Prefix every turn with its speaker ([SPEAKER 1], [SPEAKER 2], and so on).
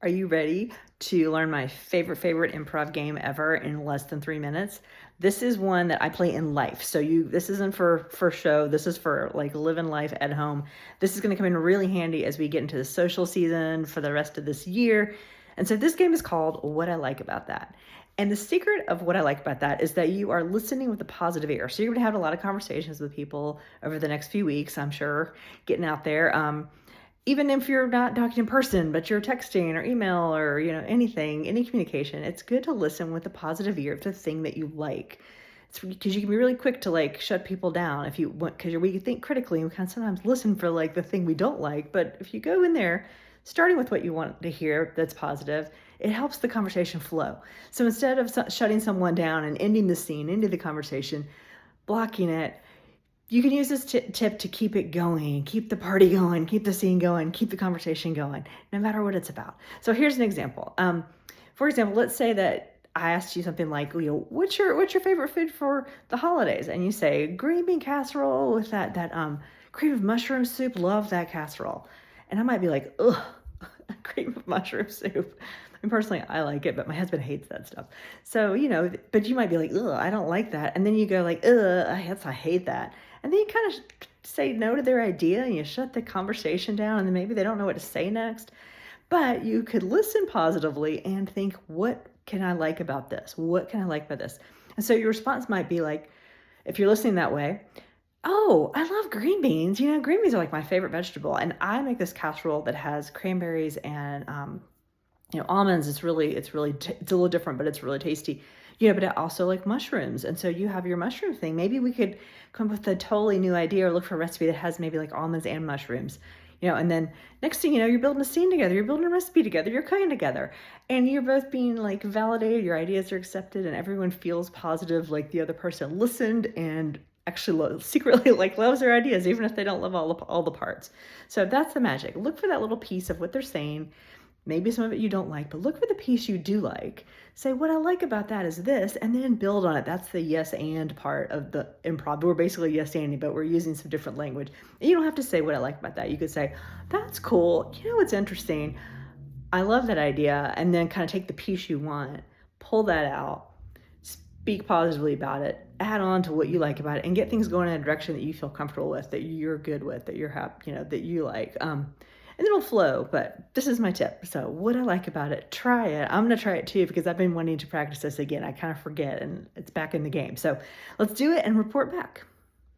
[SPEAKER 1] Are you ready to learn my favorite improv game ever in less than 3 minutes? This is one that I play in life. So this isn't for show. This is for like living life at home. This is going to come in really handy as we get into the social season for the rest of this year. And so this game is called What I Like About That. And the secret of what I like about that is that you are listening with a positive ear. So you're going to have a lot of conversations with people over the next few weeks, I'm sure, getting out there. Even if you're not talking in person, but you're texting or email or, anything, any communication, it's good to listen with a positive ear to the thing that you like. It's because you can be really quick to like shut people down if you want, because we think critically and we kind of sometimes listen for like the thing we don't like. But if you go in there, starting with what you want to hear that's positive, it helps the conversation flow. So instead of shutting someone down and ending the scene, ending the conversation, blocking it, you can use this tip to keep it going, keep the party going, keep the scene going, keep the conversation going, no matter what it's about. So here's an example. For example, let's say that I asked you something like, what's your favorite food for the holidays? And you say green bean casserole with that cream of mushroom soup. Love that casserole. And I might be like, ugh, cream of mushroom soup. And personally, I like it, but my husband hates that stuff. So, but you might be like, ugh, I don't like that. And then you go like, ugh, I hate that. And then you kind of say no to their idea and you shut the conversation down, and then maybe they don't know what to say next. But you could listen positively and think, what can I like about this? What can I like about this? And so your response might be like, if you're listening that way, oh, I love green beans. Green beans are like my favorite vegetable. And I make this casserole that has cranberries and, almonds. It's a little different, but it's really tasty. But I also like mushrooms. And so you have your mushroom thing. Maybe we could come up with a totally new idea or look for a recipe that has maybe like almonds and mushrooms. And then next thing you know, you're building a scene together, you're building a recipe together, you're cooking together, and you're both being like validated, your ideas are accepted, and everyone feels positive, like the other person listened and actually secretly like loves their ideas, even if they don't love all the parts. So that's the magic. Look for that little piece of what they're saying. Maybe some of it you don't like, but look for the piece you do like. Say, what I like about that is this, and then build on it. That's the yes and part of the improv. We're basically yes anding, but we're using some different language. And you don't have to say what I like about that. You could say, that's cool. What's interesting? I love that idea. And then kind of take the piece you want, pull that out, speak positively about it, add on to what you like about it, and get things going in a direction that you feel comfortable with, that you're good with, that you're happy, that you like. And it'll flow, but this is my tip. So what I like about it, try it. I'm going to try it too, because I've been wanting to practice this again. I kind of forget and it's back in the game. So let's do it and report back.